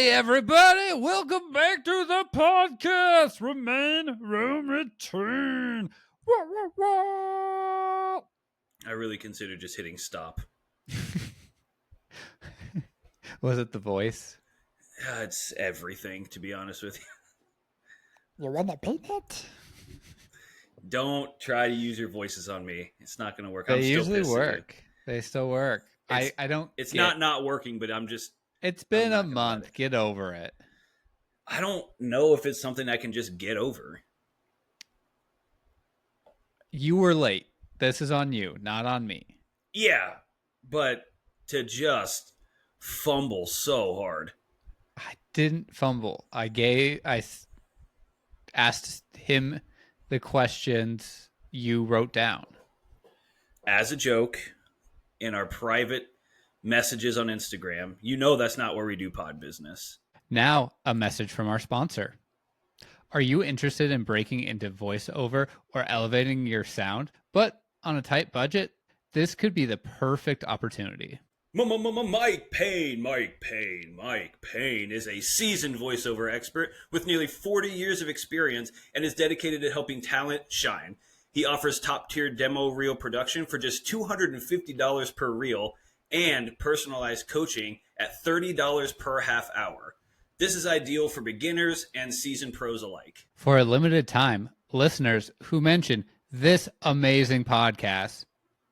Hey everybody, welcome back to the podcast. Remain, room, return. Wah, wah, wah. I really consider just hitting stop. Was it the voice? It's everything, to be honest with you. You wanna paint it? Don't try to use your voices on me. It's not going to work. They I'm still usually pissed at you. work. They still work. I don't. It's not working, but I'm just. It's been I'm a not gonna let month. it. Get over it. I don't know if it's something I can just get over. You were late. This is on you, not on me. Yeah, but to just fumble so hard. I didn't fumble. I asked him the questions you wrote down. As a joke in our private messages on Instagram. You know that's not where we do pod business. Now, a message from our sponsor. Are you interested in breaking into voiceover or elevating your sound, but on a tight budget? This could be the perfect opportunity. Mike Payne is a seasoned voiceover expert with nearly 40 years of experience and is dedicated to helping talent shine. He offers top-tier demo reel production for just $250 per reel and personalized coaching at $30 per half hour. This is ideal for beginners and seasoned pros alike. For a limited time, listeners who mention this amazing podcast,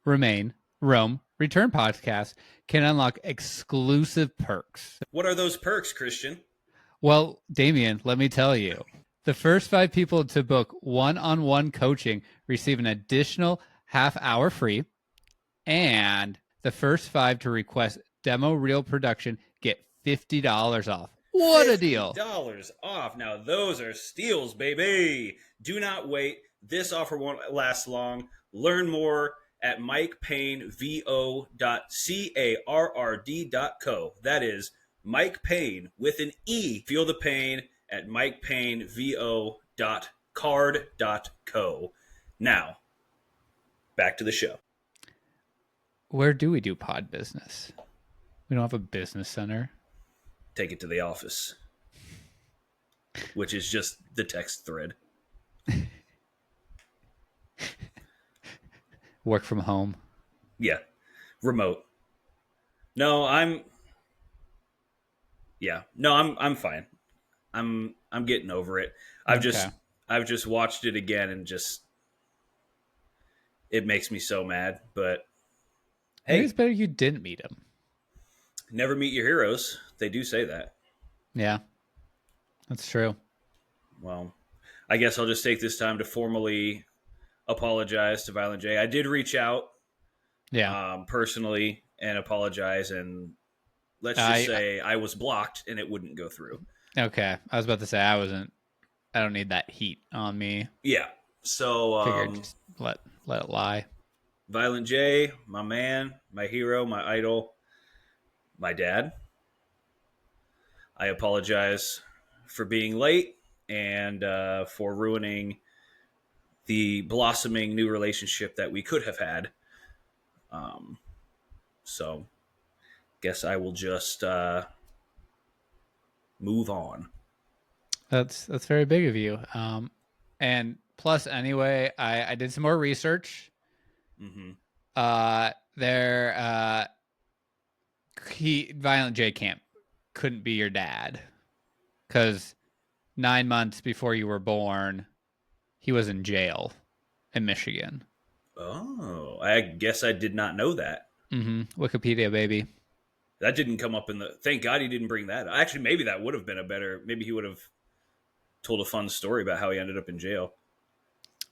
Remain, Roam, Return podcast, can unlock exclusive perks. What are those perks, Christian? Well, Damien, let me tell you. The first 5 people to book one-on-one coaching receive an additional half hour free, and the first 5 to request demo reel production get $50 off. What a deal. $50 off. Now those are steals, baby. Do not wait. This offer won't last long. Learn more at mikepaynevo.carrd.co. That is Mike Payne with an E. Feel the pain at mikepaynevo.carrd.co. Now, back to the show. Where do we do pod business? We don't have a business center. Take it to the office, which is just the text thread. Work from home. Yeah. Remote. No, I'm fine. I'm getting over it. I've just watched it again and just it makes me so mad, but hey, maybe it's better you didn't meet him. Never meet your heroes. They do say that. Yeah. That's true. Well, I guess I'll just take this time to formally apologize to Violent J. I did reach out personally and apologize, and let's just say I was blocked and it wouldn't go through. Okay. I was about to say I don't need that heat on me. Yeah. So figured just let it lie. Violent J, my man, my hero, my idol, my dad. I apologize for being late and for ruining the blossoming new relationship that we could have had. So, guess I will just move on. That's very big of you. And plus, anyway, I did some more research. Mm-hmm. Violent J couldn't be your dad because 9 months before you were born, he was in jail in Michigan. Oh, I guess I did not know that. Mm-hmm. Wikipedia, baby. That didn't come up in the... Thank God he didn't bring that up. Actually, maybe that would have been a better... Maybe he would have told a fun story about how he ended up in jail.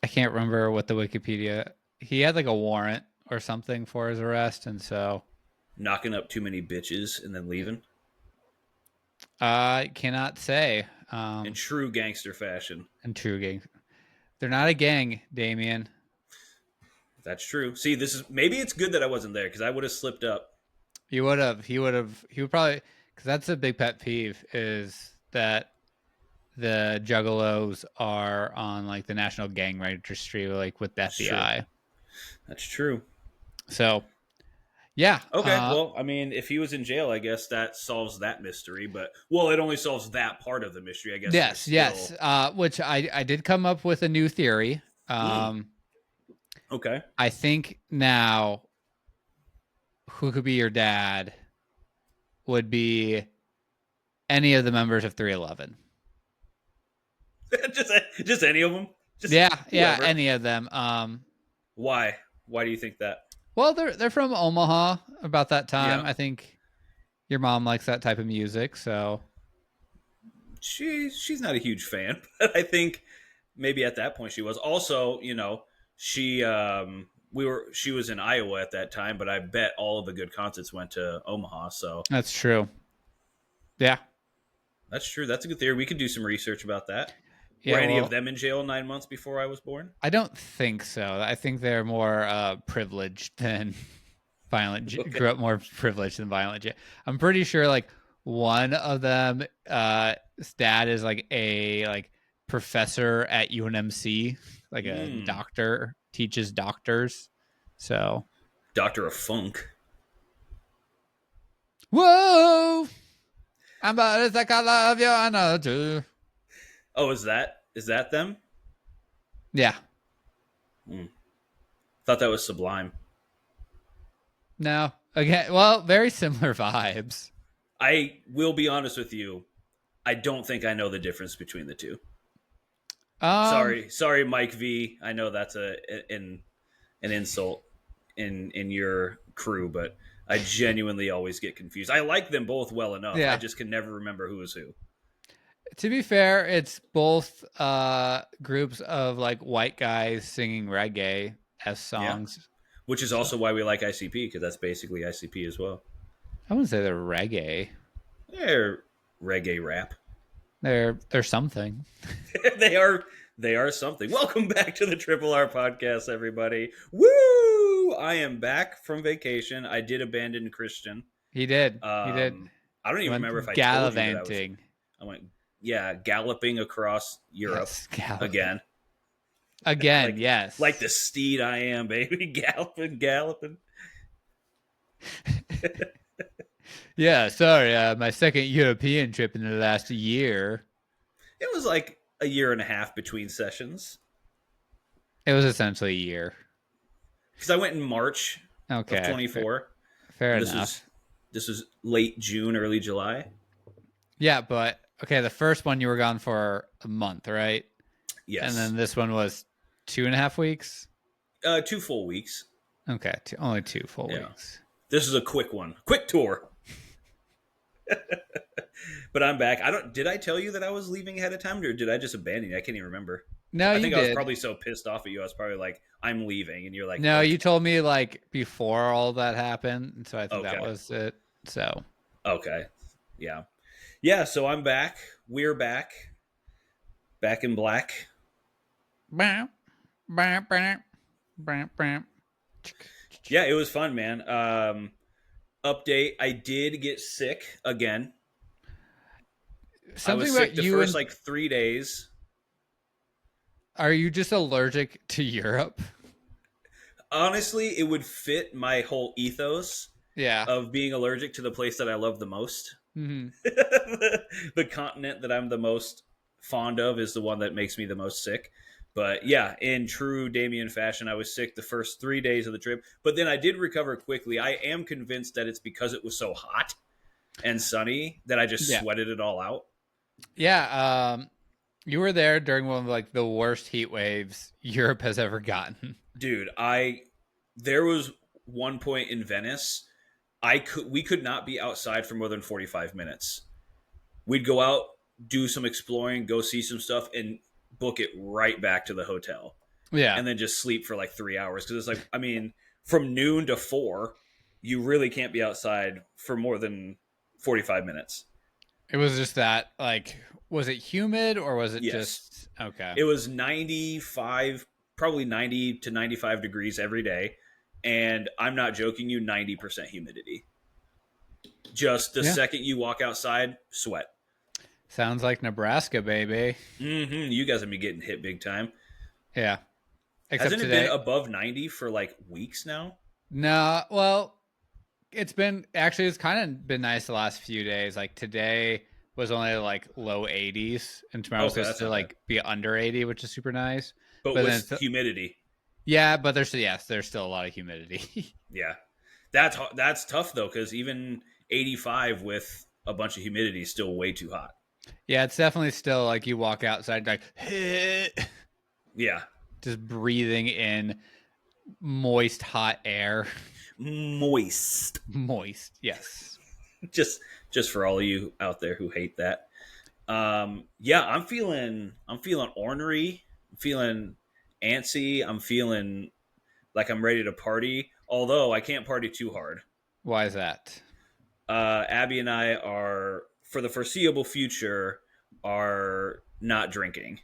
I can't remember what the Wikipedia... He had like a warrant or something for his arrest, and so... Knocking up too many bitches and then leaving? I cannot say. In true gangster fashion. They're not a gang, Damien. That's true. See, maybe it's good that I wasn't there because I would have slipped up. He would probably, because that's a big pet peeve, is that the juggalos are on like the National Gang Registry, like with the FBI. That's true. So Yeah. Okay, well, I mean, if he was in jail, I guess that solves that mystery. But well, it only solves that part of the mystery. I guess there's Yes, yes. still Which I did come up with a new theory. mm, okay. I think now who could be your dad would be any of the members of 311. just any of them, just Yeah, yeah, whoever. any of them. Why? Why do you think that? Well, they're from Omaha about that time. Yeah, I think your mom likes that type of music, so she's not a huge fan, but I think maybe at that point she was. Also, she she was in Iowa at that time, but I bet all of the good concerts went to Omaha. So that's true. Yeah, that's true. That's a good theory. We could do some research about that. Were yeah. any of Well, them in jail 9 months before I was born? I don't think so. I think they're more privileged than violent. Okay. Grew up more privileged than violent. I'm pretty sure like one of them, his dad is like a professor at UNMC, like a Mm, doctor, teaches doctors. So Doctor of Funk. whoa, I'm about it's like I love you, I know too. Oh, is that them? Yeah, Mm. Thought that was Sublime. no, again, well, very similar vibes. I will be honest with you. I don't think I know the difference between the two. Um, Sorry, Mike V. I know that's an insult in your crew, but I genuinely always get confused. I like them both well enough. I yeah. just can never remember who is who. To be fair, it's both groups of like white guys singing reggae as Yeah, songs. which is So also why we like ICP because that's basically ICP as well. I wouldn't say they're reggae. They're reggae rap. They're something. they are they are something. Welcome back to the Triple R podcast, everybody. Woo! I am back from vacation. I did abandon Christian. He did. He did. I don't He even remember if went I told you that I was. gallivanting. I went, yeah, galloping across Europe Yes, galloping. again, Again, like yes. the steed I am, baby, galloping. Yeah, sorry. My second European trip in the last year. It was like a year and a half between sessions It was essentially a year. because I went in March of Okay, fair, 24, fair and enough. this was late June, early July. Yeah, but okay, the first one you were gone for a month, right? And Yes, then this one was 2.5 weeks. 2 full weeks. Okay, only 2 full Yeah, weeks. this is a quick one, quick tour. But I'm back. I don't. Did I tell you that I was leaving ahead of time, or did I just abandon you? I can't even remember. No, I you think I was did. probably so pissed off at you. I was probably like, "I'm leaving," and you're like, No, you "Okay, told me like before all that happened, and so I think that okay, was it. So okay, yeah, yeah." So I'm back. We're back, back in black. bam, bam, bam, bam, bam. Yeah, it was fun, man. Update: I did get sick again. I Something was about sick the you first and like 3 days. are you just allergic to Europe? Honestly, it would fit my whole ethos Yeah. of being allergic to the place that I love the most. Hmm. The continent that I'm the most fond of is the one that makes me the most sick. But yeah, in true Damien fashion, I was sick the first 3 days of the trip, but then I did recover quickly. I am convinced that it's because it was so hot and sunny that I just Yeah. sweated it all out. Yeah. You were there during one of like the worst heat waves Europe has ever gotten. Dude, there was one point in Venice, we could not be outside for more than 45 minutes. We'd go out, do some exploring, go see some stuff, and book it right back to the hotel. Yeah. And then just sleep for like 3 hours. Because it's like, I mean, from noon to 4, you really can't be outside for more than 45 minutes. It was just that, like, was it humid or was it Yes. just okay? It was 95, probably 90 to 95 degrees every day. And I'm not joking you, 90% humidity. Just the Yeah. second you walk outside, sweat. Sounds like Nebraska, baby. You guys have been getting hit big time. Yeah. Except Hasn't it today. been above 90 for like weeks now? No, well, It's kind of been nice the last few days. Like today was only like low 80s, and tomorrow's Okay, supposed that's to not bad. like be under 80, which is super nice. But But then, with humidity, yeah, but there's still a lot of humidity. yeah, that's tough though, because even 85 with a bunch of humidity is still way too hot. Yeah, it's definitely still like you walk outside like Yeah, just breathing in moist hot air. moist. Moist, yes. just just for all of you out there who hate that. Yeah, I'm feeling ornery. I'm feeling antsy. I'm feeling like I'm ready to party. Although I can't party too hard. Why is that? Abby and I are, for the foreseeable future, are not drinking.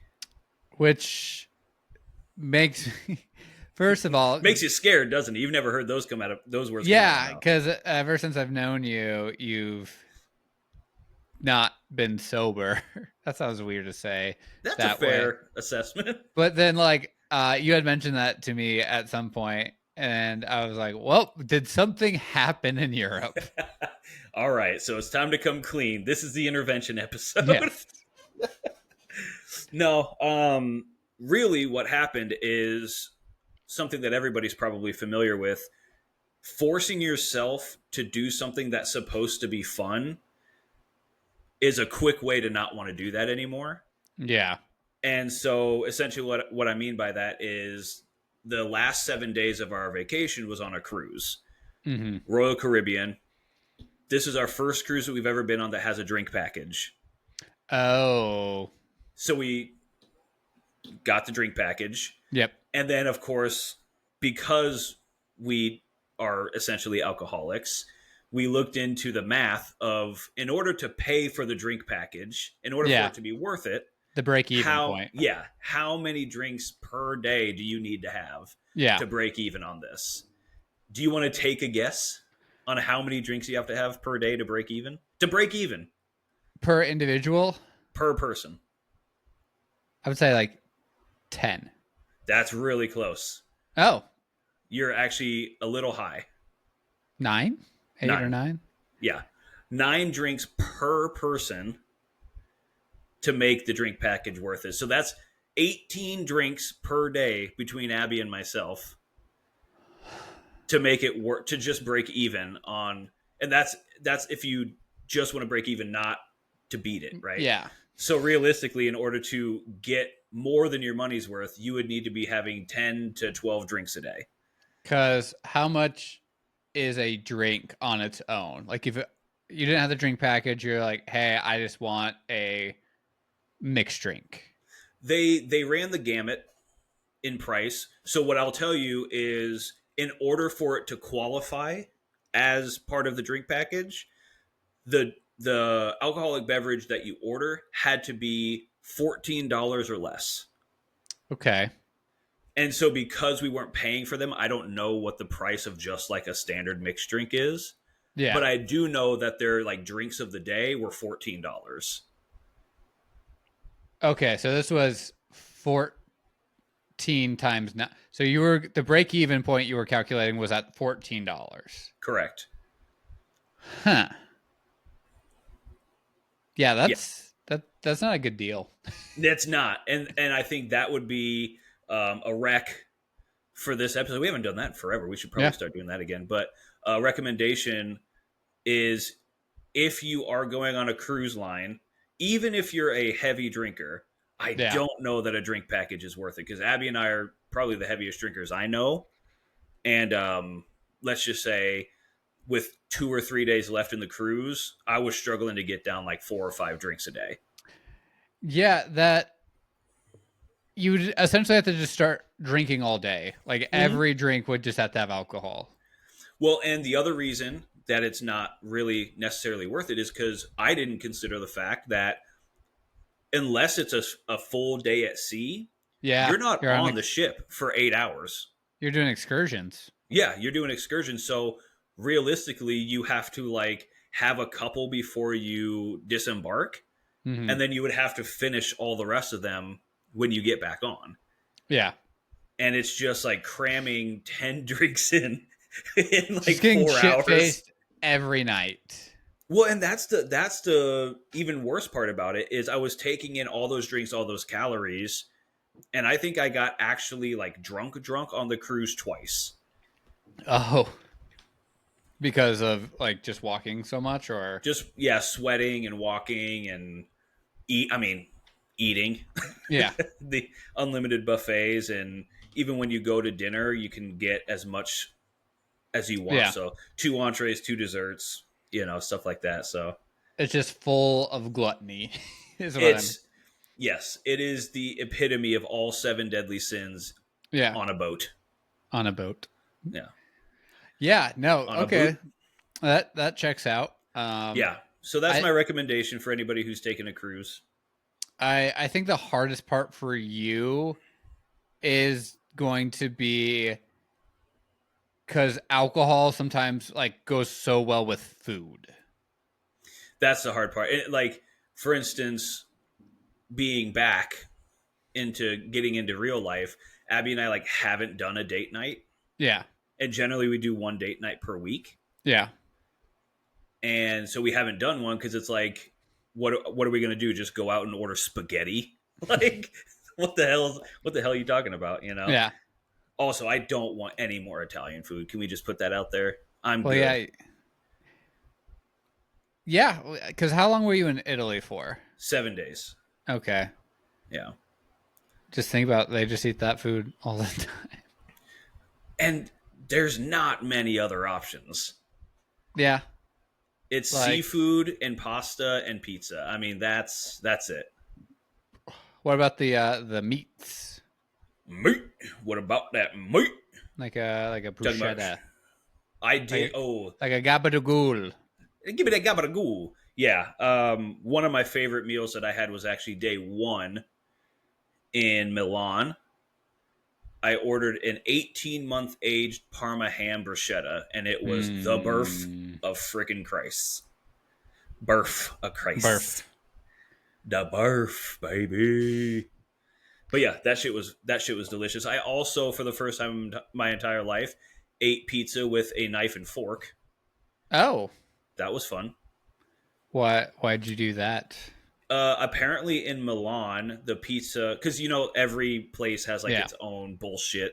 Which makes first of all, Makes you scared, doesn't it? You've never heard those words come out of my yeah, mouth. because ever since I've known you, you've not been sober. That sounds weird to say That's a that way. fair assessment. But then, like, you had mentioned that to me at some point, and I was like, "Well, did something happen in Europe?" All right, so it's time to come clean. This is the intervention episode. Yes. No, really, what happened is something that everybody's probably familiar with. Forcing yourself to do something that's supposed to be fun is a quick way to not want to do that anymore. Yeah. And so essentially what I mean by that is the last 7 days of our vacation was on a cruise. Mm-hmm. Royal Caribbean. This is our first cruise that we've ever been on that has a drink package. Oh. So we got the drink package. Yep. And then, of course, because we are essentially alcoholics, we looked into the math of, in order to pay for the drink package, in order for it to be worth it, The break-even point. how many drinks per day do you need to have to break even on this? Do you want to take a guess on how many drinks you have to have per day to break even? To break even. Per individual? Per person. I would say like 10. That's really close. Oh. You're actually a little high. 9? 8 or 9? Yeah. 9 drinks per person to make the drink package worth it. So that's 18 drinks per day between Abby and myself to make it work, to just break even on. And that's if you just want to break even, not to beat it, right? Yeah. So realistically, in order to get more than your money's worth, you would need to be having 10 to 12 drinks a day. Because how much is a drink on its own? Like if you didn't have the drink package, you're like, hey, I just want a mixed drink. They ran the gamut in price. So what I'll tell you is, in order for it to qualify as part of the drink package, the alcoholic beverage that you order had to be $14 or less. Okay. And so because we weren't paying for them, I don't know what the price of just like a standard mixed drink is. Yeah. But I do know that their like drinks of the day were $14. Okay, so this was 14 times now. So you were the break even point you were calculating was at $14. Correct. Huh. Yeah, that's not a good deal. That's not. And I think that would be a rec for this episode. We haven't done that in forever. We should probably start doing that again. But a recommendation is, if you are going on a cruise line, even if you're a heavy drinker, I don't know that a drink package is worth it, because Abby and I are probably the heaviest drinkers I know. And let's just say with 2 or 3 days left in the cruise, I was struggling to get down like 4 or 5 drinks a day. Yeah, that you would essentially have to just start drinking all day. Like every drink would just have to have alcohol. Well, and the other reason that it's not really necessarily worth it is because I didn't consider the fact that unless it's a full day at sea, you're not on the ship for 8 hours. You're doing excursions. Yeah, you're doing excursions. So realistically, you have to like have a couple before you disembark. Mm-hmm. And then you would have to finish all the rest of them when you get back on. Yeah. And it's just like cramming 10 drinks in like 4 hours. every night. Well, and that's the even worse part about it is I was taking in all those drinks, all those calories, and I think I got actually like drunk on the cruise twice. Oh, because of like just walking so much, or Just sweating and walking and eating yeah, the unlimited buffets, and even when you go to dinner, you can get as much as you want. yeah. So 2 entrees, 2 desserts, stuff like that. So It's just full of gluttony, is what I'm. it's yes, it is the epitome of all seven deadly sins Yeah, on a boat. on a boat. Yeah, Yeah, no, on a okay, boot. that checks out. Yeah. So that's I my recommendation for anybody who's taking a cruise. I think the hardest part for you is going to be because alcohol sometimes like goes so well with food. That's the hard part. Like, for instance, being back into getting into real life, Abby and I like haven't done a date night, Yeah, and generally we do one date night per week, yeah. and so we haven't done one because it's like, what are we gonna do? Just go out and order spaghetti? Like, what the hell are you talking about? Yeah. Also, I don't want any more Italian food. Can we just put that out there? I'm Well, good. yeah. Yeah, because how long were you in Italy for? 7 days. Okay. Yeah. Just think about they just eat that food all the time. And there's not many other options. Yeah. It's Like, seafood and pasta and pizza. I mean, that's it. what about the meats? Meat. What about that meat? Like a Talking about, bruschetta. I did. Like, Oh, like a gabagool. give me that gabagool. Yeah. One of my favorite meals that I had was actually day one in Milan. I ordered an 18-month aged Parma ham bruschetta, and it was the birth of freaking Christ. Birth of Christ. Birth. The birth, baby. But yeah, that shit was delicious. I also, for the first time in my entire life, ate pizza with a knife and fork. Oh. That was fun. Why'd you do that? Apparently in Milan, the pizza, because every place has like Yeah. its own bullshit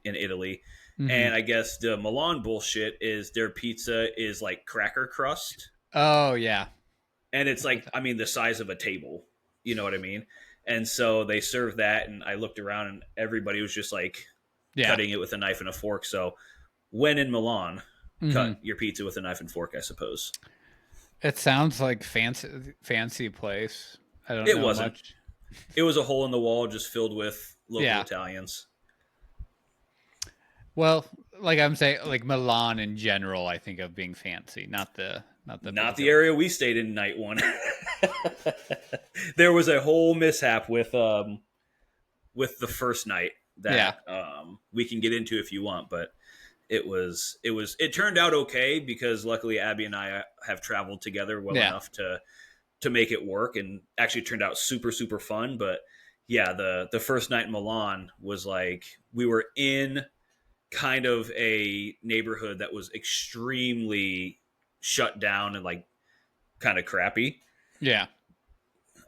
in Italy, Mm-hmm. and I guess the Milan bullshit is their pizza is like cracker crust, Oh yeah. and it's like, I mean, the size of a table. You know what I mean? And so they served that, and I looked around, and everybody was just like Yeah. cutting it with a knife and a fork. So when in Milan, Mm-hmm. cut your pizza with a knife and fork, I suppose. It sounds like fancy place. I don't It know wasn't. much. It was a hole in the wall just filled with local Yeah. Italians. Well, like I'm saying, like Milan in general, I think of being fancy, not the Not the area we stayed in night one. There was a whole mishap with the first night that we can get into if you want, but it turned out okay because luckily Abby and I have traveled together well enough to make it work, and actually turned out super super fun. But yeah, the first night in Milan was like we were in kind of a neighborhood that was extremely shut down and like kind of crappy. Yeah.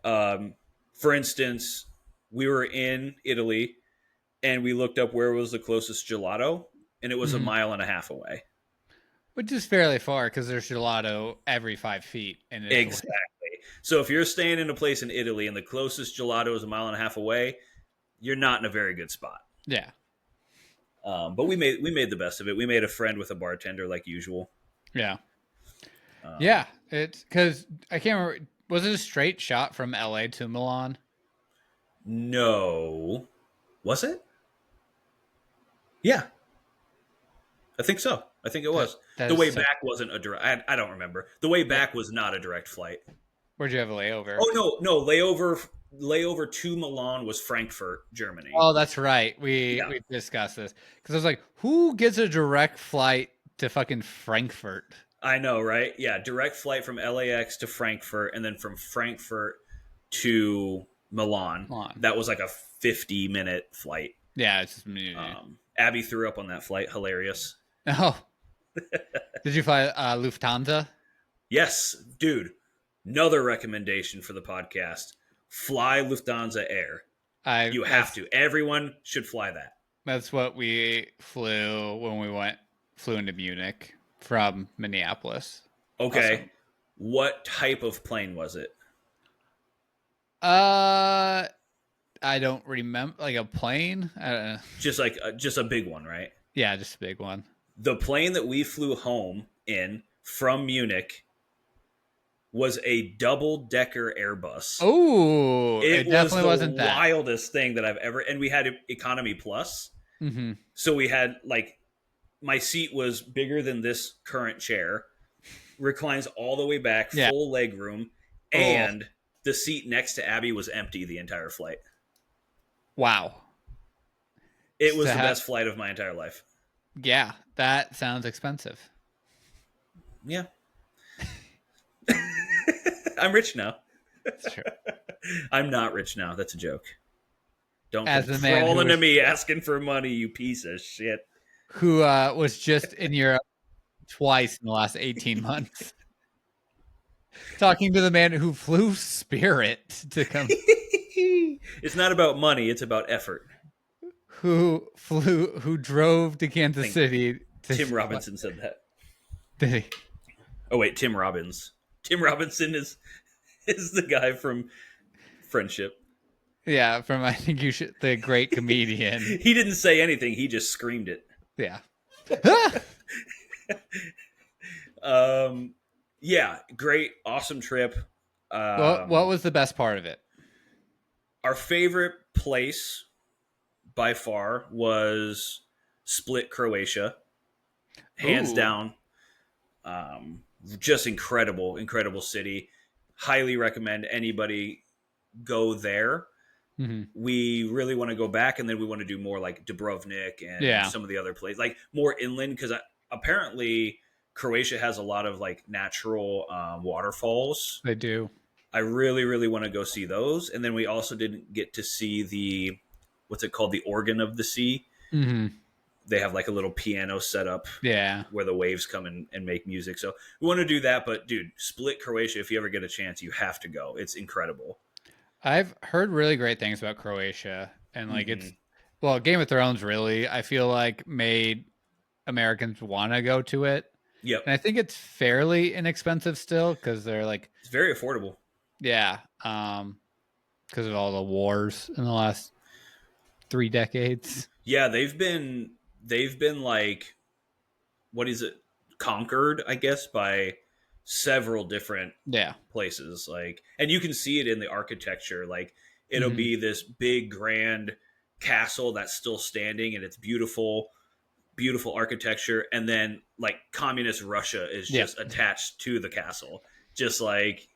For instance, we were in Italy and we looked up where was the closest gelato, and it was a mile and a half away. Which is fairly far because there's gelato every 5 feet in Italy. Exactly. So if you're staying in a place in Italy and the closest gelato is a mile and a half away, you're not in a very good spot. Yeah. But we made the best of it. We made a friend with a bartender like usual. Yeah. Yeah. It's because I can't remember. Was it a straight shot from LA to Milan? No. Was it? Yeah. I think so. I think it was. That The is way so- back wasn't a direct. I don't remember. The way back was not a direct flight. Where'd you have a layover? Oh no. Layover to Milan was Frankfurt, Germany. Oh, that's right. We discussed this because I was like, who gets a direct flight to fucking Frankfurt? I know, right? Yeah, direct flight from LAX to Frankfurt, and then from Frankfurt to Milan. That was like a 50-minute flight. Yeah, it's just Abby threw up on that flight. Hilarious. oh, Did you fly Lufthansa? Yes, dude. Another recommendation for the podcast: fly Lufthansa Air. I You have to. Everyone should fly that. that's what we flew when we flew into Munich from Minneapolis. Okay. Awesome. What type of plane was it? Uh, I don't remember, like a plane. I don't know. Just a big one, right? Yeah, just a big one. The plane that we flew home in from Munich was a double-decker Airbus. Oh, It it was definitely the wasn't that. wildest thing that I've ever, and we had economy plus. Mm-hmm. So we had like my seat was bigger than this current chair, reclines all the way back, Yeah. full leg room, Oh, and the seat next to Abby was empty the entire flight. wow. It was the That, best flight of my entire life. yeah, that sounds expensive. Yeah. I'm rich now. That's true. I'm not rich now. That's a joke. Don't As come a man crawling to me asking for money, you piece of shit. who was just in Europe twice in the last 18 months, talking to the man who flew Spirit to come, It's not about money, it's about effort. who drove to I Kansas think City to Tim Robinson said that. did he? Oh wait, Tim Robbins. Tim Robinson is the guy from Friendship. Yeah, from I think you should the great comedian. He didn't say anything, he just screamed it. Yeah. Yeah, great, awesome trip. What was the best part of it? Our favorite place by far was Split, Croatia. Hands Ooh. down. Just incredible city. Highly recommend anybody go there. Mm-hmm. We really want to go back, and then we want to do more like Dubrovnik and some of the other places, like more inland, because apparently Croatia has a lot of like natural waterfalls. They do. I really want to go see those, and then we also didn't get to see the what's it called, the organ of the sea. Mm-hmm. They have like a little piano set up Yeah. where the waves come and make music. So we want to do that. But dude, Split, Croatia, if you ever get a chance, you have to go. It's incredible. I've heard really great things about Croatia, and like Mm-hmm. it's well, Game of Thrones really I feel like made Americans want to go to it, Yep. and I think it's fairly inexpensive still because they're like It's very affordable. yeah, because of all the wars in the last 3 decades. Yeah, they've been like, what is it, conquered, I guess, by several different Yeah. places. Like, and you can see it in the architecture. Like, it'll Mm-hmm. be this big grand castle that's still standing, and it's beautiful architecture. And then like communist Russia is Yeah. just attached to the castle, just like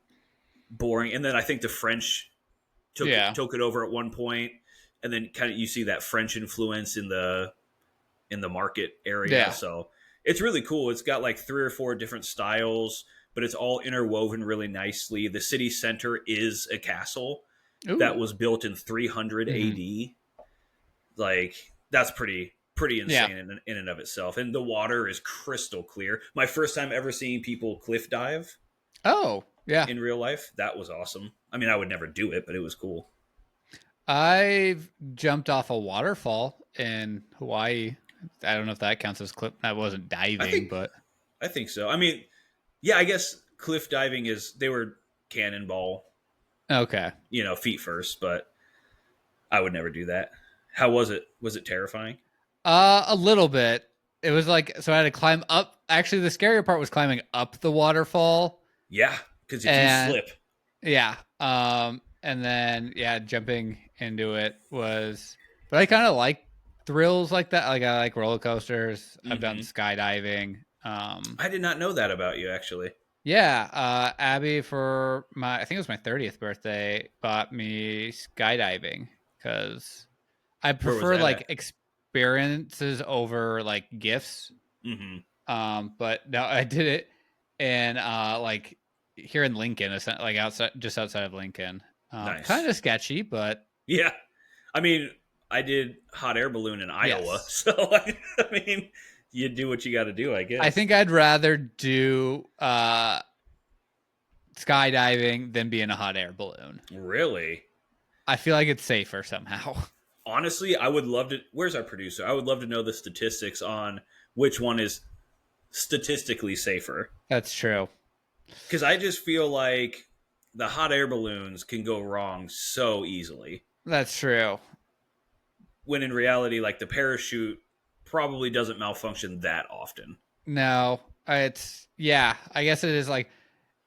boring. And then I think the French Yeah. took it over at one point, and then kind of you see that French influence in the market area. Yeah. So it's really cool. It's got like 3 or 4 different styles, but it's all interwoven really nicely. The city center is a castle Ooh. that was built in 300 Mhm. AD. Like, that's pretty insane Yeah. in and of itself. And the water is crystal clear. My first time ever seeing people cliff dive Oh, yeah. in real life. That was awesome. I mean, I would never do it, but it was cool. I've jumped off a waterfall in Hawaii. I don't know if that counts as cliff. I wasn't diving, but I think so. I mean, yeah, I guess cliff diving they were cannonball, okay. feet first, but I would never do that. How was it? Was it terrifying? A little bit. It was like so I had to climb up. Actually, the scarier part was climbing up the waterfall. Yeah, because if And you slip, yeah, and then yeah, jumping into it was. But I kind of like thrills like that. Like I like roller coasters. I've done skydiving. I did not know that about you, actually. Yeah, Abby for I think it was my 30th birthday bought me skydiving because I Where was prefer that like at? experiences over like gifts. Mm-hmm. But no, I did it in like here in Lincoln, like just outside of Lincoln. Nice. Kind of sketchy, but Yeah, I mean, I did hot air balloon in Iowa, Yes. so I mean, You do what you got to do, I guess. I think I'd rather do skydiving than be in a hot air balloon. Really? I feel like it's safer somehow. Honestly, I would love to. Where's our producer? I would love to know the statistics on which one is statistically safer. That's true. Because I just feel like the hot air balloons can go wrong so easily. That's true. When in reality, like the parachute probably doesn't malfunction that often. No, it's yeah. I guess it is like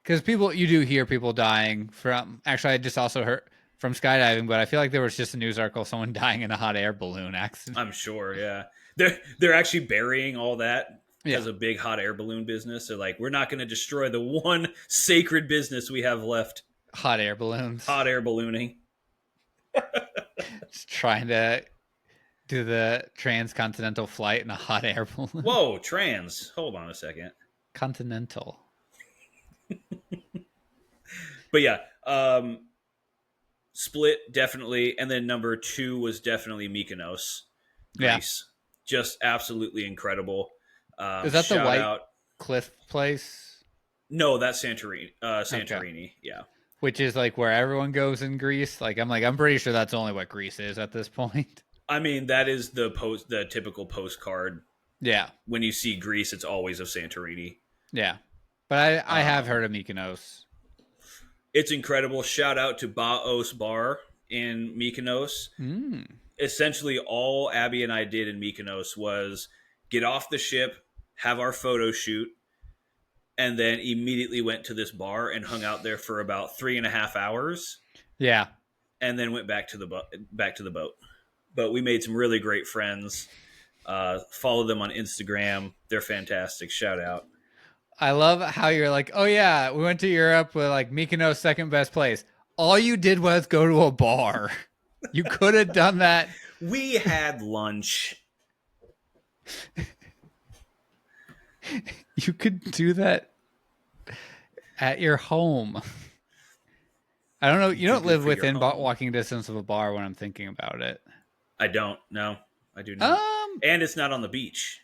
because you do hear people dying from. Actually, I just also heard from skydiving, but I feel like there was just a news article of someone dying in a hot air balloon accident. I'm sure, yeah. They're actually burying all that as Yeah. a big hot air balloon business. They're like, we're not going to destroy the one sacred business we have left. Hot air balloons. Hot air ballooning. Just trying to do the transcontinental flight in a hot air balloon. Whoa, trans. Hold on a second. Continental. But yeah, Split definitely, and then number 2 was definitely Mykonos, Greece. Yeah. Just absolutely incredible. Is that the white out. cliff place? No, that's Santorini. Okay. Yeah. Which is like where everyone goes in Greece. I'm pretty sure that's only what Greece is at this point. I mean, that is the typical postcard. Yeah. When you see Greece, it's always of Santorini. Yeah. But I have heard of Mykonos. It's incredible. Shout out to Baos Bar in Mykonos. Essentially, all Abby and I did in Mykonos was get off the ship, have our photo shoot, and then immediately went to this bar and hung out there for about 3.5 hours. Yeah. And then went back to the boat. But we made some really great friends. Follow them on Instagram. They're fantastic. Shout out. I love how you're like, oh yeah, we went to Europe with like Mykonos second best place. All you did was go to a bar. You could have done that. We had lunch. You could do that at your home. I don't know. You don't live within walking distance of a bar when I'm thinking about it. I don't. No, I do not. And it's not on the beach.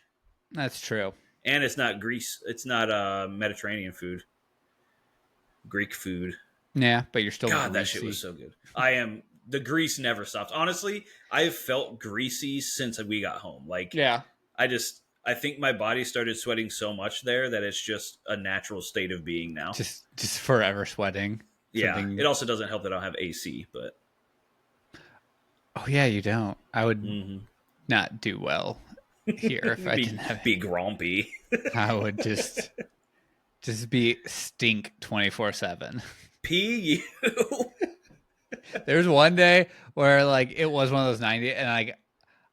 That's true. And it's not Greece. It's not Mediterranean food. Greek food. Yeah, but you're still God, that shit was so good. The grease never stops. Honestly, I've felt greasy since we got home. Like, yeah. I think my body started sweating so much there that it's just a natural state of being now. Just forever sweating. Yeah. It also doesn't help that I don't have AC, but. Oh, yeah, you don't. I would not do well here if I didn't have be grumpy. I would just be stink 24/7. P.U. There was one day where like it was one of those 90 and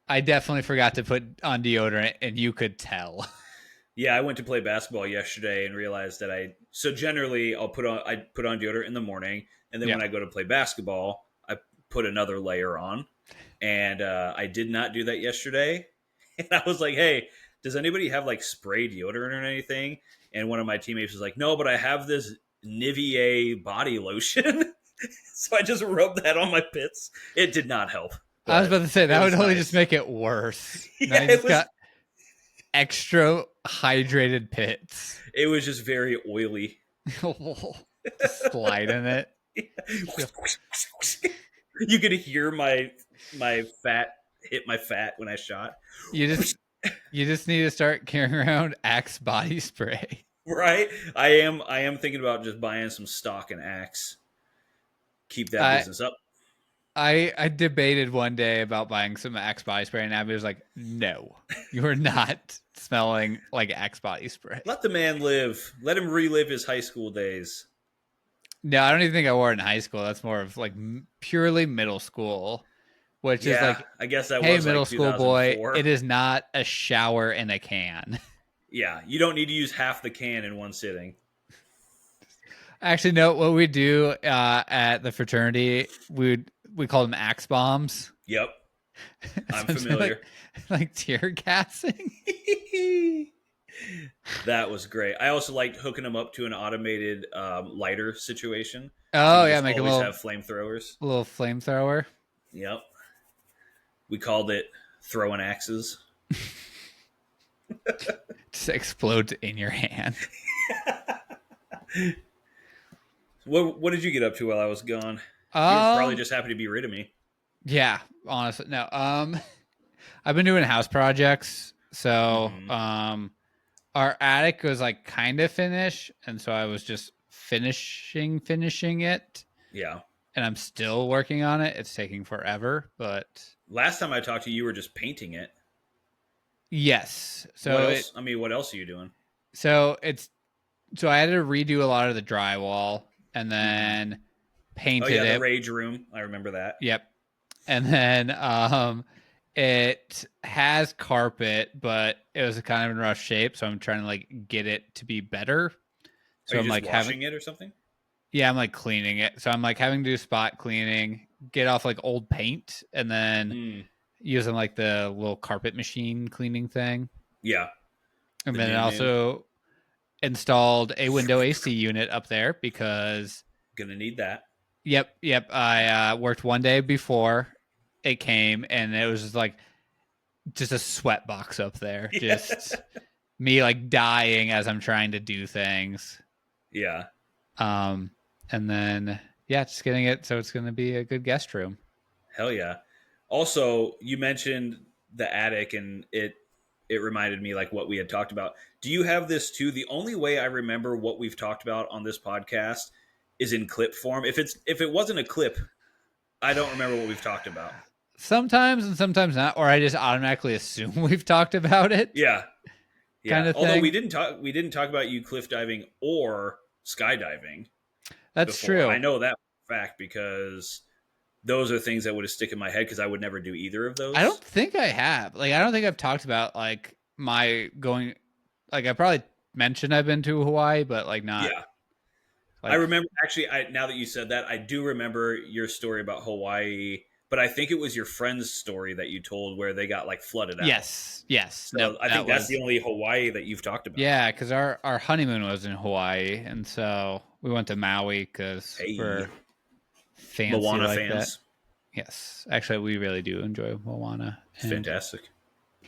I definitely forgot to put on deodorant and you could tell. Yeah, I went to play basketball yesterday and realized that generally I put on deodorant in the morning, and then when I go to play basketball, I put another layer on. And I did not do that yesterday. And I was like, hey, does anybody have like spray deodorant or anything? And one of my teammates was like, no, but I have this Nivea body lotion. So I just rubbed that on my pits. It did not help. I was about to say, that would only just make it worse. Yeah, it just got extra hydrated pits. It was just very oily. Slide in it. You could hear my fat hit my fat when I shot. You just need to start carrying around Axe body spray. Right? I am thinking about just buying some stock in Axe. Keep that business up. I debated one day about buying some Axe body spray, and Abby was like, no, you are not smelling like Axe body spray. Let the man live. Let him relive his high school days. No, I don't even think I wore it in high school. That's more of like purely middle school, which is like, I guess that hey, was middle like school boy, 2004. it is not a shower in a can. Yeah, you don't need to use half the can in one sitting. Actually, no. What we do at the fraternity, we call them Axe bombs. Yep, I'm familiar. Like tear gassing. That was great. I also liked hooking them up to an automated lighter situation. Oh yeah, make them have flamethrowers. A little flamethrower. Yep. We called it throwing axes. Just explodes in your hand. What did you get up to while I was gone? You were probably Um, just happy to be rid of me. yeah, honestly, no. I've been doing house projects, so Hmm. our attic was like kind of finished, and so I was just finishing it, Yeah. and I'm still working on it. It's taking forever, but Last time I talked to you, you were just painting it. yes. What else? I mean, what else are you doing? So it's so I had to redo a lot of the drywall and Hmm. then Oh painted yeah, the it. rage room. I remember that. Yep. And then it has carpet, but it was kind of in rough shape, so I'm trying to like get it to be better. Are So you I'm just like having washing it or something? yeah, I'm like cleaning it. So I'm like having to do spot cleaning, get off like old paint, and then Mm. using like the little carpet machine cleaning thing. Yeah, And the then I new. also installed a window AC unit up there because Gonna need that. yep. I worked one day before it came, and it was just a sweat box up there, Yeah. just me like dying as I'm trying to do things. Yeah. Um, and then yeah, just getting it so it's going to be a good guest room. Hell yeah. Also, you mentioned the attic, and it reminded me like what we had talked about. Do you have this too? The only way I remember what we've talked about on this podcast is in clip form. If it wasn't a clip, I don't remember what we've talked about. Sometimes and sometimes not, or I just automatically assume we've talked about it, Yeah. kind Yeah. of Although thing. we didn't talk about you cliff diving or skydiving That's before. I true. know that fact because those are things that would have stick in my head because I would never do either of I don't those. think I have. Like, I don't think I've talked about like my going. Like, I probably mentioned I've been to Hawaii, but like not Yeah. I like remember actually. I now that you said that, I do remember your story about Hawaii, but I think it was your friend's story that you told where they got like flooded out. yes. Nope, So I that think that's was the only Hawaii that you've talked about. yeah. Because our honeymoon was in Hawaii, and so we went to Maui because Hey, we're fancy Moana like that. fans, Yes, actually, we really do enjoy Moana it's and fantastic.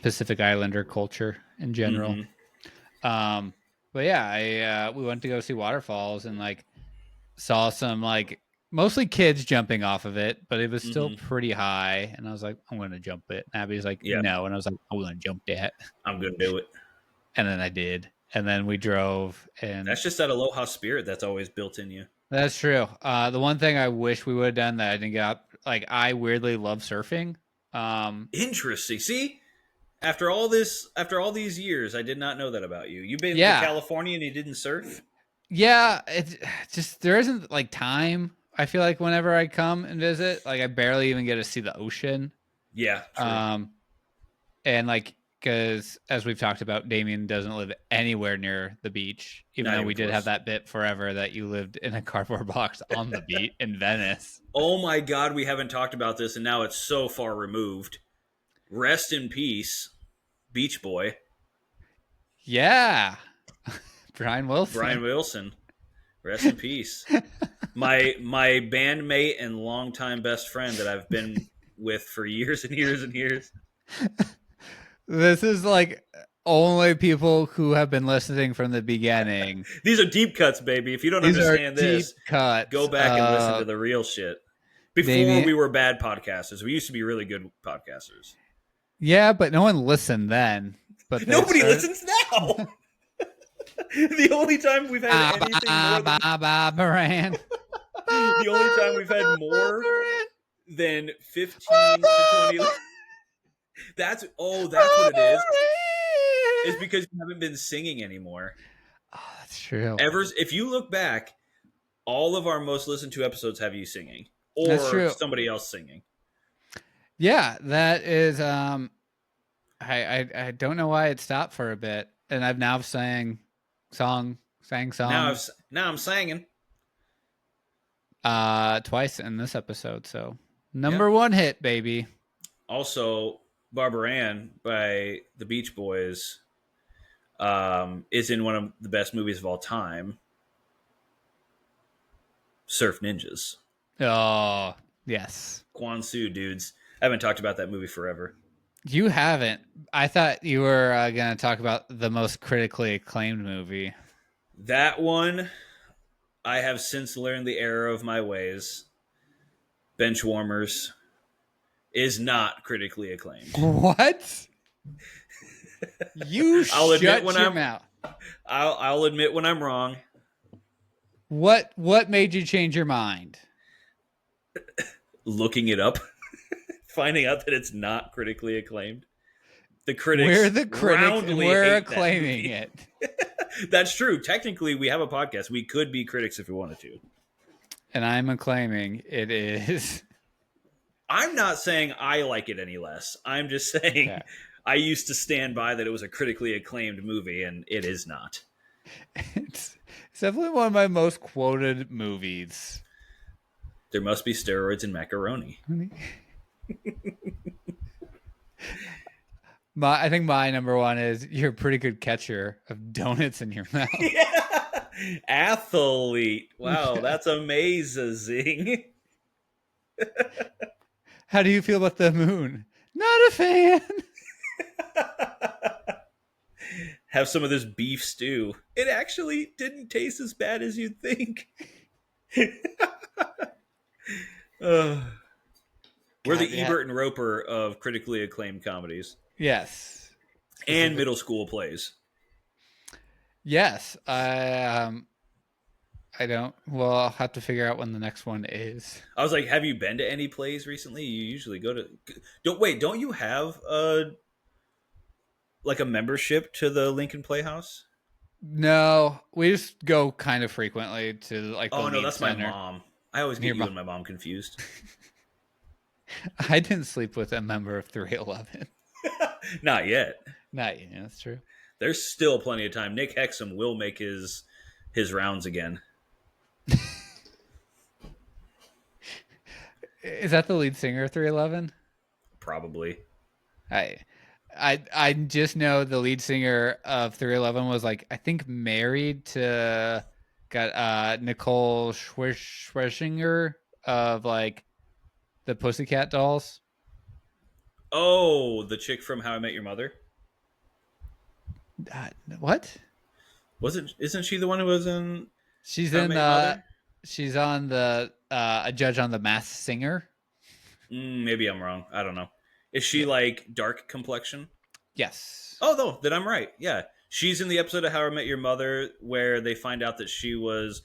Pacific Islander culture in general. Hmm. Um, but yeah, I we went to go see waterfalls and like saw some like mostly kids jumping off of it, but it was still Hmm. pretty high. And I was like, I'm gonna jump it. And Abby's like, Yeah, no, and I was like, I'm gonna jump that, I'm gonna do it. and then I did. And then we drove, and That's just that aloha spirit that's always built in you. that's true. The one thing I wish we would have done that I didn't get up, like I weirdly love surfing. Um, Interesting. See, after all these years, I did not know that about you. You've been to yeah, California and you didn't surf. yeah, it's just there isn't like time. I feel like whenever I come and visit, like I barely even get to see the ocean. Yeah, true. Um, and like because as we've talked about, Damien doesn't live anywhere near the beach, even Not though even we did have close. that bit forever that you lived in a cardboard box on the beach in Venice. Oh my God, we haven't talked about this, and now it's so far removed. Rest in peace, Beach Boy, Yeah, Brian Brian Wilson. Wilson. Rest in peace. My bandmate and longtime best friend that I've been with for years and years and years. This is like only people who have been listening from the beginning. These are deep cuts, baby. If you don't These are understand deep this, cuts go back and listen to the real shit. Before Damien. we were bad podcasters, we used to be really good podcasters. Yeah, but no one listened then. But they Nobody started. listens now. The only time we've had anything more than Baran. the only time we've had more than 15 to 20 that's what it is. It's because you haven't been singing anymore. Oh, that's true. Ever if you look back, all of our most listened to episodes have you singing That's or true. somebody else singing. Yeah, that is. I don't know why it stopped for a bit, and I've now sang songs Now I'm singing. twice in this episode. So Yep. number one hit, baby. Also, Barbara Ann by the Beach Boys is in one of the best movies of all time, Surf Ninjas. Oh yes, Quan Su dudes. I haven't talked about that movie forever. You haven't. I thought you were going to talk about the most critically acclaimed movie. That one, I have since learned the error of my ways. Benchwarmers is not critically acclaimed. What? You I'll admit shut when your I'm mouth. I'll admit when I'm wrong. What made you change your mind? Looking it up, finding out that it's not critically acclaimed. The critics We're the critics and roundly we're hate acclaiming that movie. it. That's true. Technically, we have a podcast. We could be critics if we wanted to. And I'm acclaiming it is. I'm not saying I like it any less. I'm just saying Okay. I used to stand by that it was a critically acclaimed movie, and it is not. It's definitely one of my most quoted movies. There must be steroids in macaroni. I think my number one is you're a pretty good catcher of donuts in your mouth. Yeah. Athlete. Wow, that's amazing. How do you feel about the moon? Not a fan. Have some of this beef stew. It actually didn't taste as bad as you'd think. We're the yeah. Ebert and Roper of critically acclaimed comedies Yes. and middle school plays. Yes. I don't. Well, I'll have to figure out when the next one is. I was like, have you been to any plays recently? You usually go to. Don't you have like a membership to the Lincoln Playhouse? No, we just go kind of frequently to like the Oh no, Lead that's Center. my mom. I always get Your you mom. and my mom confused. I didn't sleep with a member of 311. Not yet. Not yet. That's true. There's still plenty of time. Nick Hexum will make his rounds again. Is that the lead singer of 311? Probably. I just know the lead singer of 311 was like, I think married to Nicole Scherzinger of like the Pussycat Dolls. Oh, the chick from How I Met Your Mother? What? Isn't she the one who was in She's How I in Met Your Mother? she's on the a judge on The Masked Singer. Maybe I'm wrong. I don't know. Is she like dark complexion? Yes. Oh, no, then I'm right. Yeah. She's in the episode of How I Met Your Mother where they find out that she was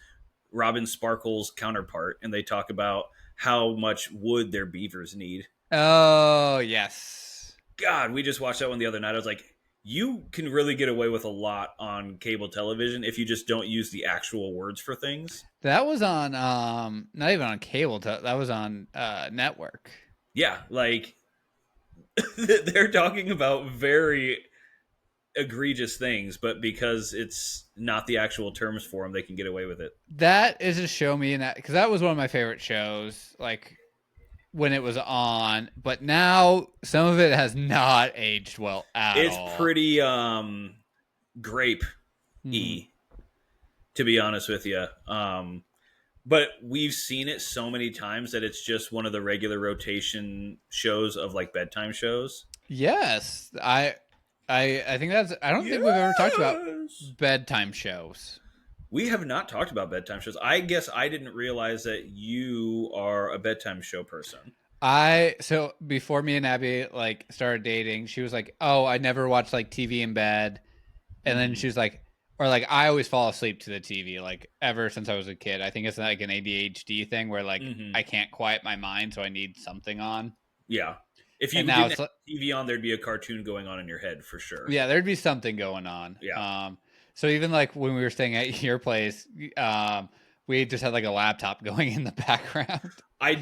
Robin Sparkle's counterpart, and they talk about how much wood their beavers need. Oh, yes. God, we just watched that one the other night. I was like, you can really get away with a lot on cable television if you just don't use the actual words for things. That was on not even on cable. That was on network. Yeah, like they're talking about very egregious things, but because it's not the actual terms for them, they can get away with it. That is a show me, and that because that was one of my favorite shows, like when it was on. But now some of it has not aged well at all. It's pretty grape to be honest with you. But we've seen it so many times that it's just one of the regular rotation shows of like bedtime shows. Yes, I think that's. I don't think we've ever talked about bedtime shows. We have not talked about bedtime shows. I guess I didn't realize that you are a bedtime show person. So before me and Abby like started dating, she was like, "Oh, I never watched like TV in bed," and then she was like, or like I always fall asleep to the TV like ever since I was a kid. I think it's like an ADHD thing where like I can't quiet my mind, so I need something on. Yeah, if you didn't have TV on, there'd be a cartoon going on in your head for sure. Yeah, there'd be something going on. Yeah. So even like when we were staying at your place, we just had like a laptop going in the background. I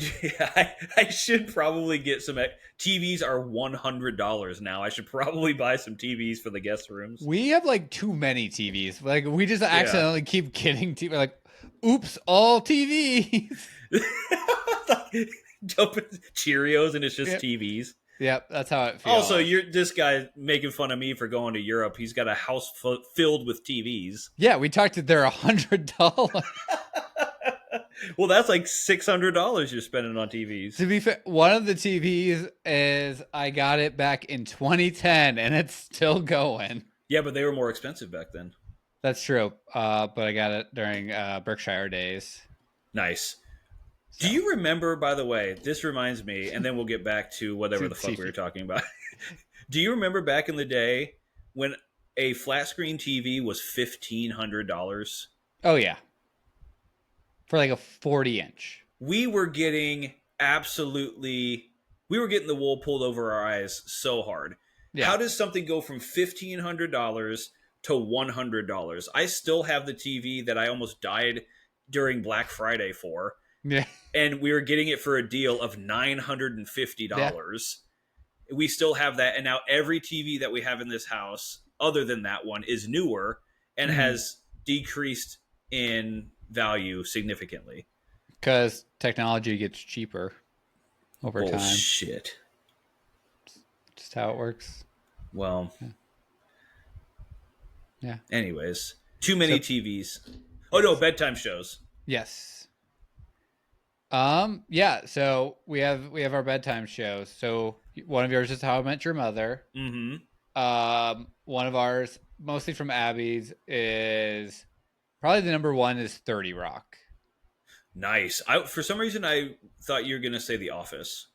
should probably get some. TVs are $100 now. I should probably buy some TVs for the guest rooms. We have like too many TVs. Like we just accidentally keep getting TV. Like, oops, all TVs. Dumping Cheerios and it's just TVs. Yep, that's how it feels. Also, this guy making fun of me for going to Europe. He's got a house filled with TVs. Yeah, we talked that they're $100. Well, that's like $600 you're spending on TVs. To be fair, one of the TVs is I got it back in 2010 and it's still going. Yeah, but they were more expensive back then. That's true. But I got it during Berkshire days. Nice. So. Do you remember, by the way, this reminds me, and then we'll get back to whatever the fuck TV. we were talking about. Do you remember back in the day when a flat screen TV was $1,500? Oh, yeah. For like a 40-inch. We were getting the wool pulled over our eyes so hard. Yeah. How does something go from $1,500 to $100? I still have the TV that I almost died during Black Friday for. Yeah. And we were getting it for a deal of $950. Yeah. We still have that. And now every TV that we have in this house, other than that one, is newer and has decreased in value significantly. Because technology gets cheaper over time. Bullshit. Just how it works. Well. Yeah. Anyways, too many TVs. Oh, no, bedtime shows. Yes. Yeah, so we have our bedtime shows. So one of yours is How I Met Your Mother. Mm-hmm. One of ours, mostly from Abby's, is probably the number one is 30 Rock. Nice. For some reason, I thought you were going to say The Office.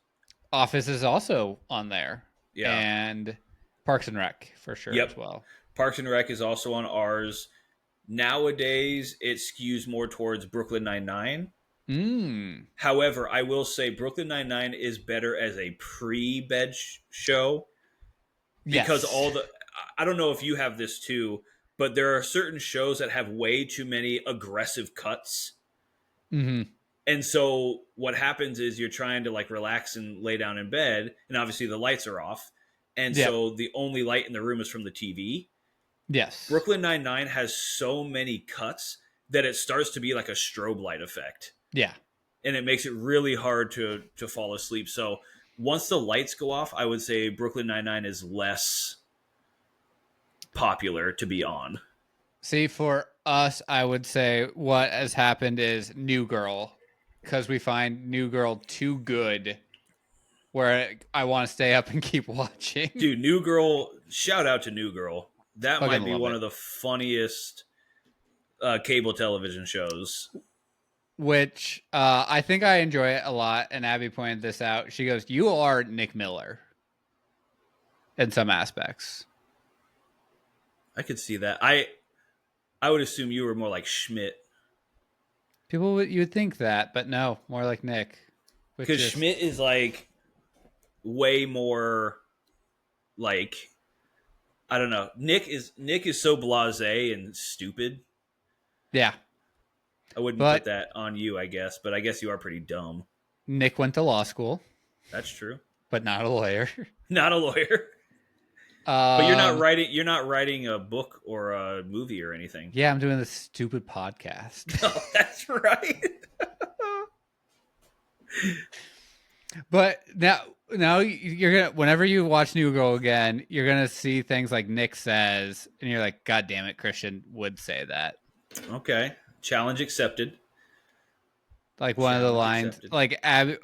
Office is also on there. Yeah. And Parks and Rec for sure as well. Parks and Rec is also on ours. Nowadays, it skews more towards Brooklyn Nine-Nine. However, I will say Brooklyn Nine-Nine is better as a pre-bed show because I don't know if you have this too, but there are certain shows that have way too many aggressive cuts. Mm-hmm. And so what happens is you're trying to like relax and lay down in bed, and obviously the lights are off. And so the only light in the room is from the TV. Yes. Brooklyn Nine-Nine has so many cuts that it starts to be like a strobe light effect. Yeah. And it makes it really hard to fall asleep. So once the lights go off, I would say Brooklyn Nine-Nine is less popular to be on. See, for us, I would say what has happened is New Girl, because we find New Girl too good where I want to stay up and keep watching. Dude, New Girl, shout out to New Girl. That might be one of the funniest cable television shows. Which I think I enjoy it a lot. And Abby pointed this out. She goes, "You are Nick Miller in some aspects." I could see that. I would assume you were more like Schmidt. You would think that, but no, more like Nick. Because Schmidt is like way more like, I don't know. Nick is so blasé and stupid. Yeah. I wouldn't put that on you, I guess, but I guess you are pretty dumb. Nick went to law school. That's true. But not a lawyer. Not a lawyer. But you're not writing a book or a movie or anything. Yeah, I'm doing this stupid podcast. Oh, that's right. But now you're gonna, whenever you watch New Girl again, you're gonna see things like Nick says, and you're like, God damn it, Christian would say that. Okay. Challenge accepted. Like one of the lines, accepted. Like Abby,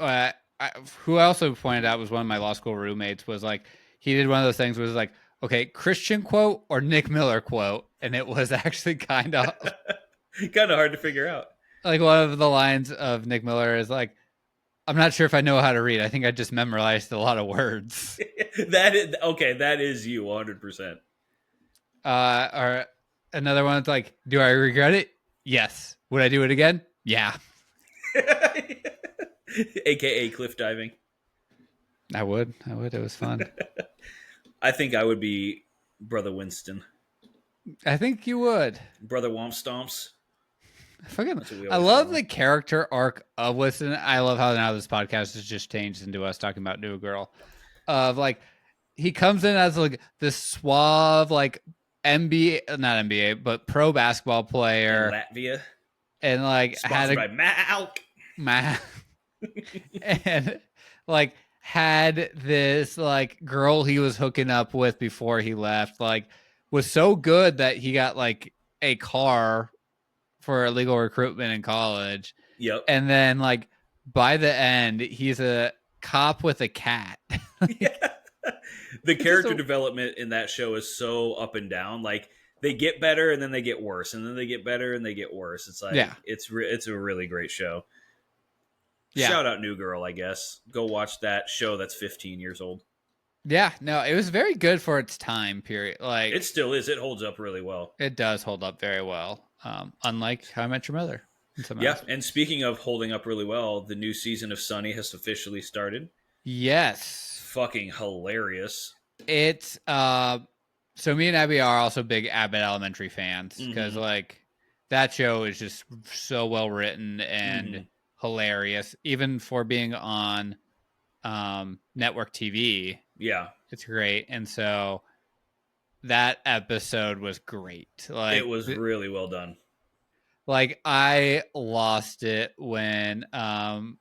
who I also pointed out was one of my law school roommates, was like, he did one of those things where it was like, okay, Christian quote or Nick Miller quote, and it was actually kind of hard to figure out. Like one of the lines of Nick Miller is like, I'm not sure if I know how to read. I think I just memorized a lot of words. That is you 100%. Or another one's like, do I regret it? Yes. Would I do it again? Yeah. AKA cliff diving. I would. It was fun. I think I would be Brother Winston. I think you would. Brother Womp Stomps. I love the character arc of Winston. I love how now this podcast has just changed into us talking about New Girl. Of like, he comes in as like this suave, like NBA, not NBA, but pro basketball player. In Latvia. And like sponsored by Malk. And like had this like girl he was hooking up with before he left, like was so good that he got like a car for illegal recruitment in college. Yep. And then like by the end, he's a cop with a cat. Yeah. The It's just character development in that show is so up and down. Like they get better and then they get worse, and then they get better and they get worse. It's like yeah. it's a really great show. Yeah. Shout out New Girl, I guess. Go watch that show that's 15 years old. Yeah, no, it was very good for its time period. Like It still is. It holds up really well. it does hold up very well. Unlike How I Met Your Mother. Yeah, and speaking of holding up really well, the new season of Sunny has officially started. Yes. Fucking hilarious. It's so me and Abby are also big Abbott Elementary fans because like that show is just so well written and hilarious, even for being on network TV. Yeah, it's great. And so that episode was great. Like it was really well done. Like I lost it when I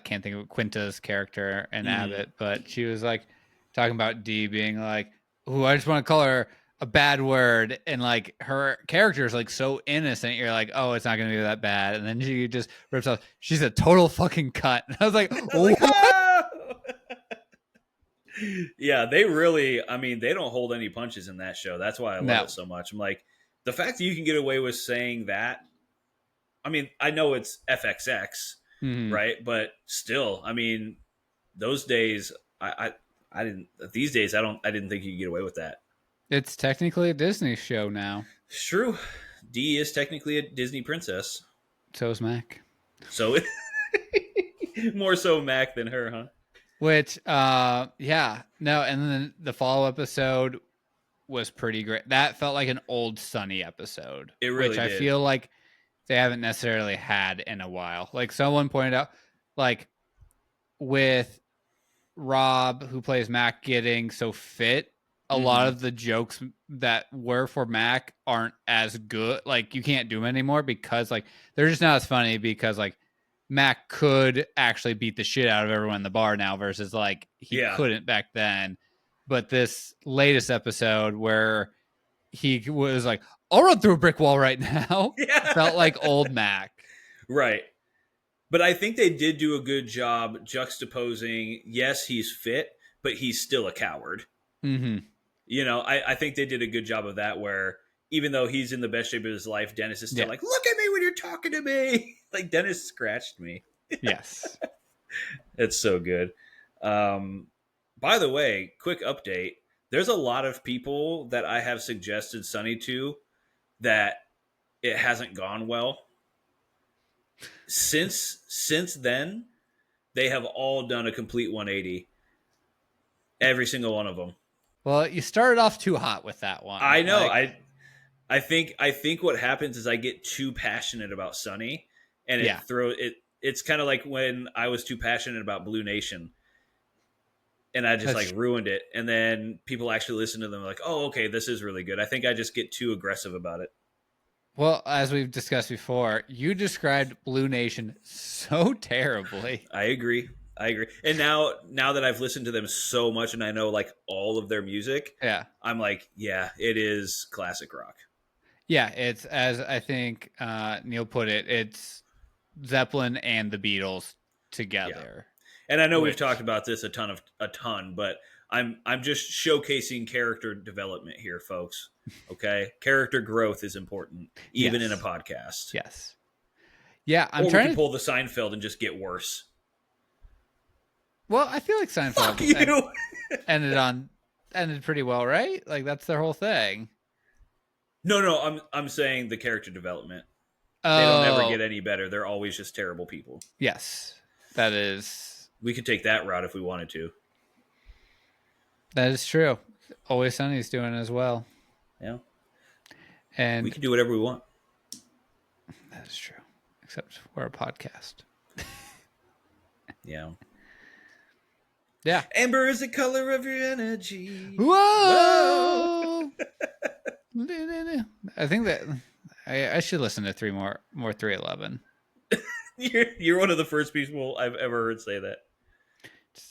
can't think of Quinta's character in Abbott, but she was like talking about Dee being like, "Ooh, I just want to call her a bad word," and like her character is like so innocent. You're like, "Oh, it's not going to be that bad," and then she just rips off, "She's a total fucking cunt." And I was like, "What?" Yeah, they really. I mean, they don't hold any punches in that show. That's why I love it so much. I'm like, the fact that you can get away with saying that. I mean, I know it's FXX. Right, but still, I mean, those days, I didn't. These days, I didn't think you could get away with that. It's technically a Disney show now. It's true. Dee is technically a Disney princess. So is Mac. So more so Mac than her, huh? Which, yeah, no, and then the follow episode was pretty great. That felt like an old Sunny episode. It really which did. I feel like they haven't necessarily had in a while. Like someone pointed out, like with Rob, who plays Mac, getting so fit, a lot of the jokes that were for Mac aren't as good. Like you can't do them anymore because like they're just not as funny because like Mac could actually beat the shit out of everyone in the bar now versus like he couldn't back then. But this latest episode where he was like, "I'll run through a brick wall right now." Yeah. Felt like old Mac. Right. But I think they did do a good job juxtaposing, yes, he's fit, but he's still a coward. You know, I think they did a good job of that where even though he's in the best shape of his life, Dennis is still like, "Look at me when you're talking to me." Like Dennis scratched me. Yes. It's so good. By the way, quick update. There's a lot of people that I have suggested Sunny to that it hasn't gone well. Since then, they have all done a complete 180. Every single one of them. Well, you started off too hot with that one. I know. Like, I think what happens is I get too passionate about Sunny, and it's kind of like when I was too passionate about Blue Nation. And I just like ruined it. And then people actually listen to them like, "Oh, okay, this is really good." I think I just get too aggressive about it. Well, as we've discussed before, you described Blue Nation so terribly. I agree. And now that I've listened to them so much and I know like all of their music, I'm like, yeah, it is classic rock. Yeah, it's, as I think Neil put it, it's Zeppelin and the Beatles together. Yeah. And I know we've talked about this a ton, but I'm just showcasing character development here, folks. Okay, character growth is important, even in a podcast. Yes. Yeah, I'm trying to pull the Seinfeld and just get worse. Well, I feel like Seinfeld ended pretty well, right? Like that's their whole thing. No, I'm saying the character development. They don't ever get any better. They're always just terrible people. Yes, that is. We could take that route if we wanted to. That is true. Always Sunny's doing it as well. Yeah. And we can do whatever we want. That is true. Except we're a podcast. Yeah. Yeah. Amber is the color of your energy. Whoa! I think that I should listen to more 311. You're one of the first people I've ever heard say that.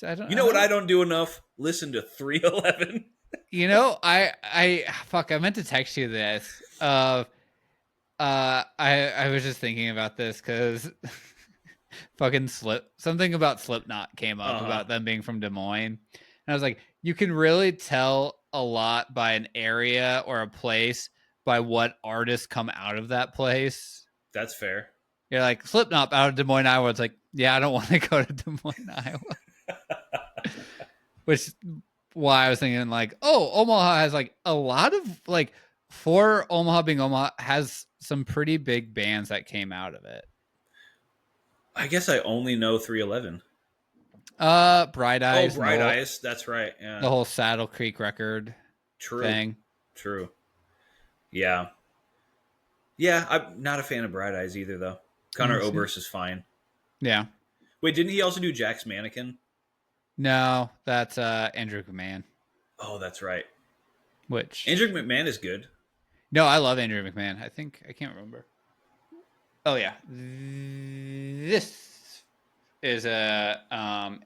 I don't do enough? Listen to 311. I meant to text you this. I was just thinking about this because fucking something about Slipknot came up Uh-huh. about them being from Des Moines, and I was like, you can really tell a lot by an area or a place by what artists come out of that place. That's fair. You're like Slipknot out of Des Moines, Iowa. It's like, yeah, I don't want to go to Des Moines, Iowa. Which why I was thinking like, oh, Omaha has like a lot of like for Omaha being Omaha has some pretty big bands that came out of it. I guess I only know 311. Bright Oh, Eyes and Bright Eyes. That's right. the Yeah. whole Saddle Creek record True. thing. True. Yeah. Yeah, I'm not a fan of Bright Eyes either, though. Connor Oberst is fine. Yeah. Wait, didn't he also do Jack's Mannequin? No, that's Andrew McMahon. Oh, that's right. Which Andrew McMahon is good. no, I love Andrew McMahon. I think I can't remember. Oh yeah, this is a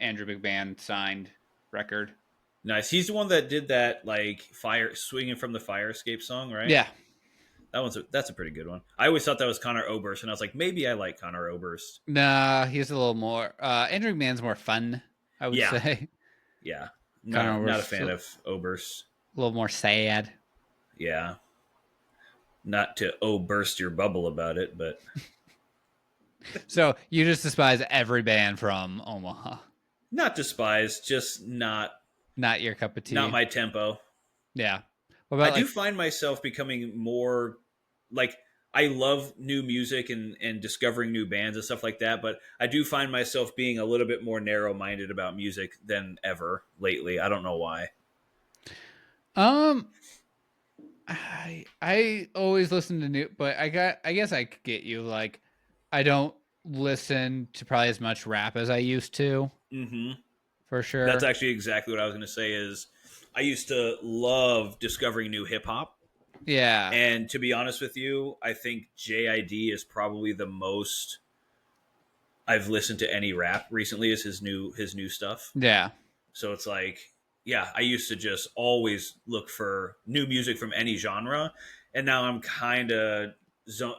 Andrew McMahon signed record. Nice. He's the one that did that like fire swinging from the fire escape song, right? Yeah. That's a pretty good one. I always thought that was Connor Oberst, and I was like, maybe I like Connor Oberst. Nah, he's a little more. Andrew McMahon's more fun, I would Yeah, say. yeah. Connor Not a Oberst's fan of Oberst. a little more sad. Yeah, not to burst your bubble about it, but So you just despise every band from Omaha. not despise, just Not your cup of tea. not my tempo. Yeah. What about I do find myself becoming more like I love new music and discovering new bands and stuff like that, but I do find myself being a little bit more narrow minded about music than ever lately. I don't know why. um I always listen to new, but I guess I could get you like I don't listen to probably as much rap as I used to Mm-hmm. for That's sure. actually exactly what I was going to say. Is I used to love discovering new hip hop, Yeah. and to be honest with you, I think JID is probably the most I've listened to any rap recently. Is his new stuff. Yeah. So it's like, yeah, I used to just always look for new music from any genre, and now I'm kind of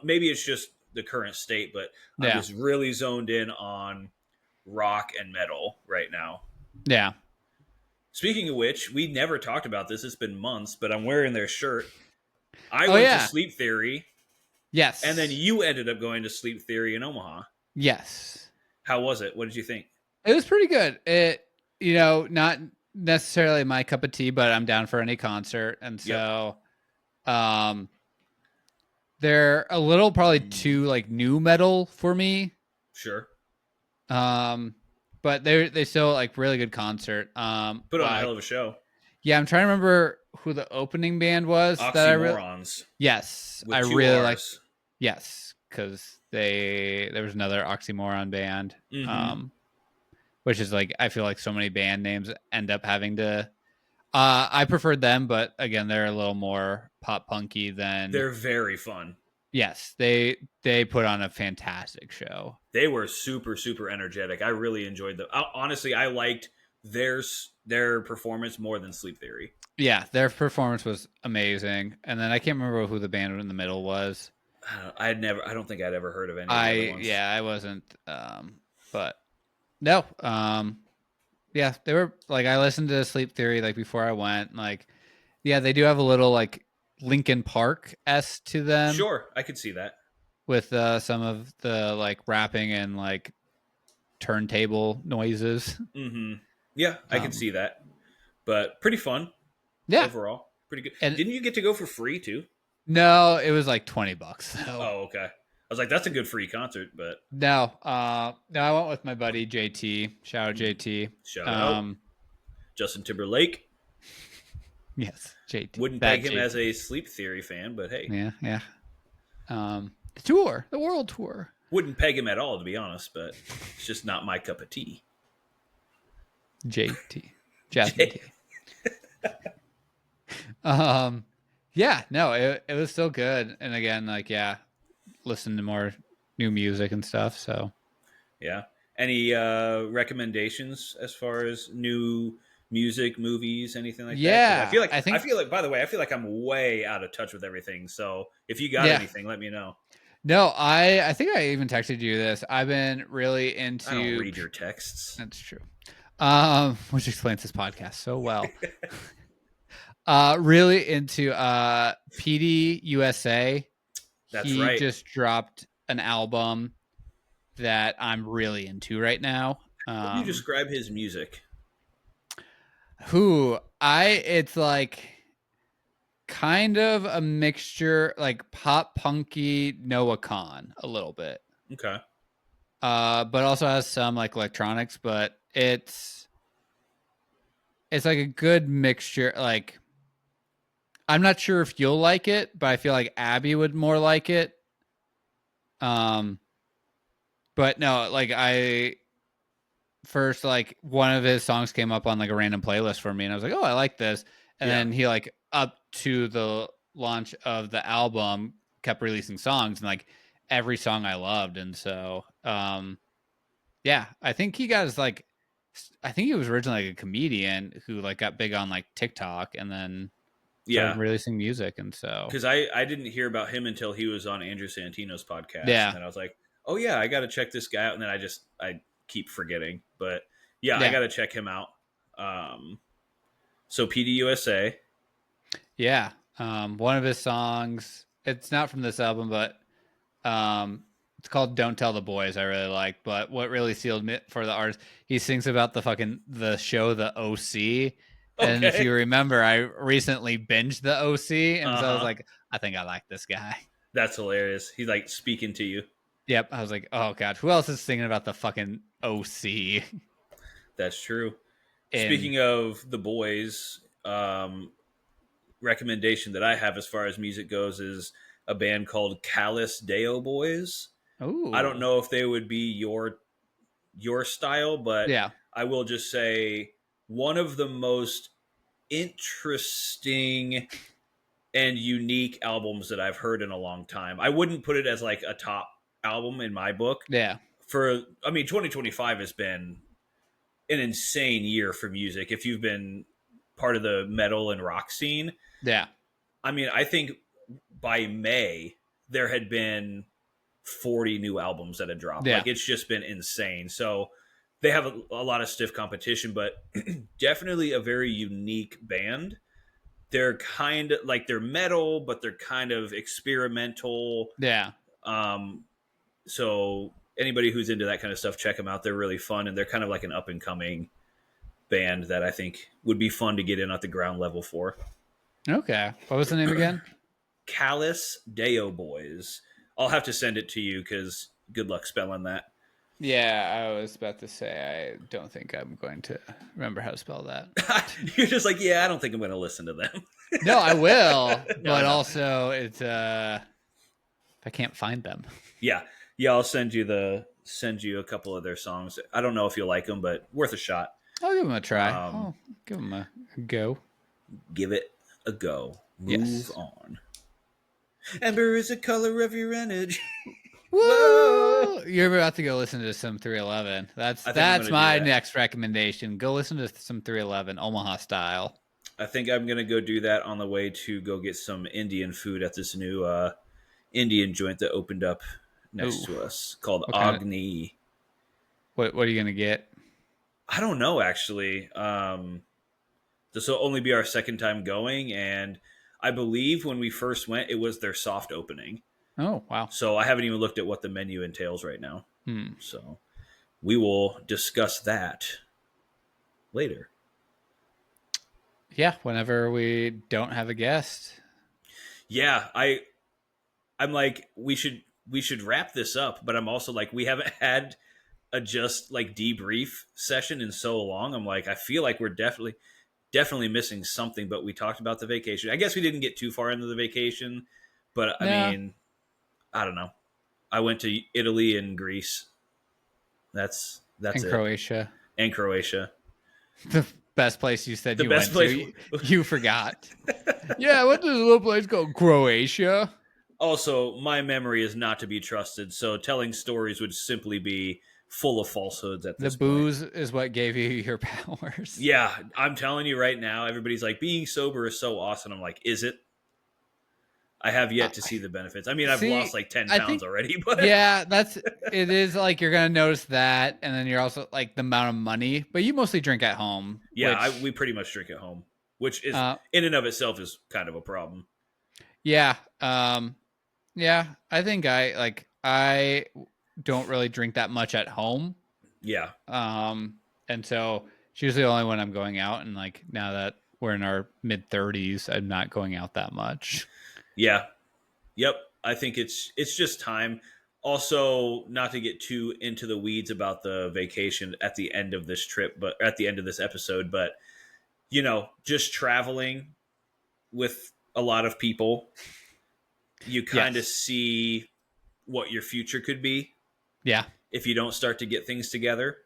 maybe it's just the current state, but I'm Yeah. just really zoned in on rock and metal right now. Yeah. Speaking of which, we never talked about this. It's been months, but I'm wearing their shirt. I Oh went to yeah. Sleep Theory, Yes. and then you ended up going to Sleep Theory in Omaha. Yes. How was it? What did you think? It was pretty good. It not necessarily my cup of tea, but I'm down for any concert. And so they're a little probably too like new metal for me. Sure. But they still like really good concert. Put on a hell of a show. Yeah, I'm trying to remember who the opening band was that I really. Oxymorons. Yes, With I two really Rs. like. Yes, because there was another oxymoron band, Mhm. which is like I feel like so many band names end up having to. I preferred them, but again, they're a little more pop punky than. They're very fun. Yes, they put on a fantastic show. They were super, super energetic. I really enjoyed them. Honestly, I liked their performance more than Sleep Theory. Yeah, their performance was amazing, and then I can't remember who the band in the middle was. I don't think I'd ever heard of any of the other ones. I wasn't, but no, yeah, they were like I listened to Sleep Theory like before I went. Like, yeah, they do have a little like Linkin Park s to them. Sure, I could see that with some of the like rapping and like turntable noises. Mm-hmm. Yeah, I can see that. But pretty fun. Yeah, overall, pretty good. And didn't you get to go for free too? No, it was like $20. So. Oh, okay. I was like, that's a good free concert, but no, I went with my buddy JT. Shout out JT. Shout out Justin Timberlake. Yes, JT. Wouldn't peg him as a Sleep Theory fan, but hey, yeah. The world tour. Wouldn't peg him at all, to be honest, but it's just not my cup of tea. JT, Jasmine T. Yeah, no, it was still good, and again, like listen to more new music and stuff. So, yeah. Any recommendations as far as new music, movies, anything like that? Yeah, I feel like. By the way, I feel like I'm way out of touch with everything. So if you got anything, let me know. No, I think I even texted you this. I've been really I don't into. read your texts. That's true. Which explains this podcast so well. Really into PD USA. That's He right. just dropped an album that I'm really into right now. How would you describe his music? It's like kind of a mixture, like pop punky Noah Khan a little bit. Okay. But also has some like electronics, but it's like a good mixture. Like I'm not sure if you'll like it, but I feel like Abby would more like it. Um, but no, like I first like one of his songs came up on like a random playlist for me, and I was like, oh, I like this. And Yeah. then he like up to the launch of the album kept releasing songs, and like every song I loved, and so yeah, I think he got his like I think he was originally like a comedian who like got big on like TikTok and then started Yeah. releasing music, and so Because I didn't hear about him until he was on Andrew Santino's podcast, and yeah, then I was like, oh yeah, I got to check this guy out, and then I keep forgetting, but yeah, I yeah, got to check him out. So PDUSA. yeah. One of his songs, it's not from this album, but it's called "Don't Tell the Boys." I really like, but what really sealed me for the artist, he sings about the show, the OC. And if Okay. you remember, I recently binged the OC, and Uh so I was huh. like, I think I like this guy. That's hilarious. He's like speaking to you. Yep, I was like, oh god, who else is singing about the fucking OC? That's true. And Speaking of the boys, recommendation that I have as far as music goes is a band called Callous Deo Boys. I don't oh know if they would be your style, but yeah, I will just say one of the most interesting and unique albums that I've heard in a long time. I wouldn't put it as like a top album in my book. yeah, 2025 has been an insane year for music. If you've been part of the metal and rock scene, yeah, I think by May there had been 40 new albums that had dropped. yeah, Like it's just been insane. So they have a lot of stiff competition, but definitely a very unique band. They're kind of like they're metal, but they're kind of experimental. yeah. Um, so anybody who's into that kind of stuff, check them out. They're really fun, and they're kind of like an up and coming band that I think would be fun to get in at the ground level for. Okay, what was the name again? Callous Deo Boys. I'll have to send it to you because good luck spelling that. Yeah, I was about to say I don't think I'm going to remember how to spell that. You're just like, yeah, I don't think I'm going to listen to them. No, I will, No, but no. also it's if I can't find them. Yeah, yeah. I'll send you a couple of their songs. I don't know if you'll like them, but worth a shot. I'll give them a try. Um, I'll give them a go. Give it a go. Move Yes. on. Amber is the color of your energy. Whoa! Woo! You're about to go listen to some 311. I think I'm That's going to do my that. next recommendation. Go listen to some 311 Omaha style. I think I'm going to go do that on the way to go get some Indian food at this new Indian joint that opened up next Ooh, to us called what kind of Agni. what are you gonna get? I don't know actually. This will only be our second time going, and I believe when we first went, it was their soft opening. Oh wow. So I haven't even looked at what the menu entails right now. Hmm. So we will discuss that later. Yeah, whenever we don't have a guest. Yeah, I'm like we should wrap this up, but I'm also like we haven't had a just like debrief session in so long. I'm like I feel like we're definitely missing something, but we talked about the vacation. I guess we didn't get too far into the vacation, but I Yeah, mean, I don't know. I went to Italy and Greece. That's in it. Croatia. And Croatia. The best place you said The you best went place. to. You forgot. Yeah, I went to this little place called Croatia. Also, my memory is not to be trusted, so telling stories would simply be full of falsehoods at The this point. booze is what gave you your powers. Yeah, I'm telling you right now, everybody's like, being sober is so awesome. I'm like, is it? I have yet to see the benefits. I mean, I've lost like 10 I pounds think, already, but yeah, it is like you're gonna notice that, and then you're also like the amount of money. But you mostly drink at home, yeah, which we pretty much drink at home, which is uh, in and of itself is kind of a problem. yeah, yeah. I think I don't really drink that much at home. Yeah. And so it's usually only when I'm going out, and like now that we're in our mid-30s, I'm not going out that much. Yeah. Yep. I think it's just time. Also, not to get too into the weeds about the vacation at the end of this trip, but at the end of this episode, but just traveling with a lot of people, you kind of Yes. see what your future could be Yeah. if you don't start to get things together.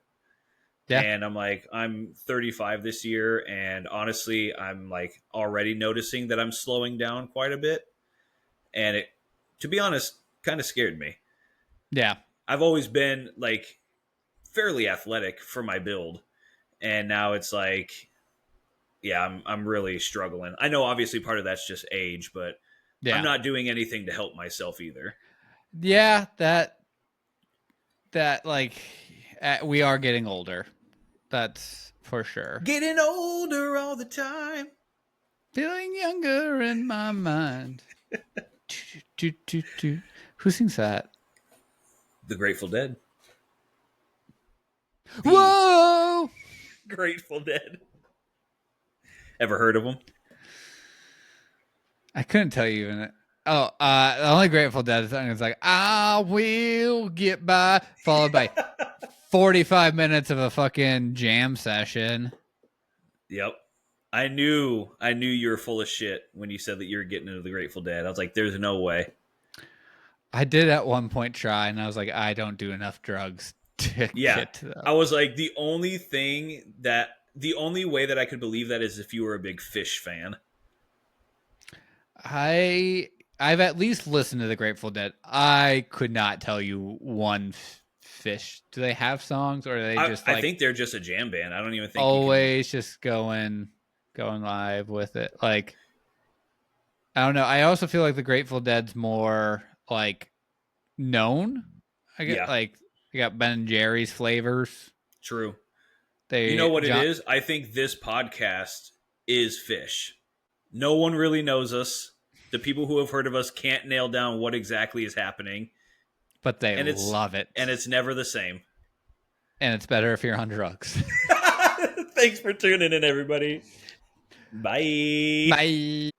Yeah. And I'm like, I'm 35 this year, and honestly, I'm like already noticing that I'm slowing down quite a bit. And it, to be honest, kind of scared me. Yeah. I've always been like fairly athletic for my build, and now it's like, yeah, I'm really struggling. I know obviously part of that's just age, but I'm Yeah. not doing anything to help myself either. Yeah. That like we are getting older. That's for sure. Getting older all the time. Feeling younger in my mind. Who sings that? The Grateful Dead. Whoa! Grateful Dead. Ever heard of them? I couldn't tell you even. Oh, the only Grateful Dead song is like "I will get by," followed by 45 minutes of a fucking jam session. Yep. I knew you were full of shit when you said that you were getting into the Grateful Dead. I was like, there's no way. I did at one point try, and I was like, I don't do enough drugs to get to that. I was like, the only way that I could believe that is if you were a big Phish fan. I've at least listened to the Grateful Dead. I could not tell you one Phish. Do they have songs, or are they just like? I think they're just a jam band. I don't even think always just going live with it. Like, I don't know. I also feel like the Grateful Dead's more like known. I get like you got Ben and Jerry's flavors. True. They, you know what it is? I think this podcast is Phish. No one really knows us. The people who have heard of us can't nail down what exactly is happening. But they love it. And it's never the same. And it's better if you're on drugs. Thanks for tuning in, everybody. Bye. Bye.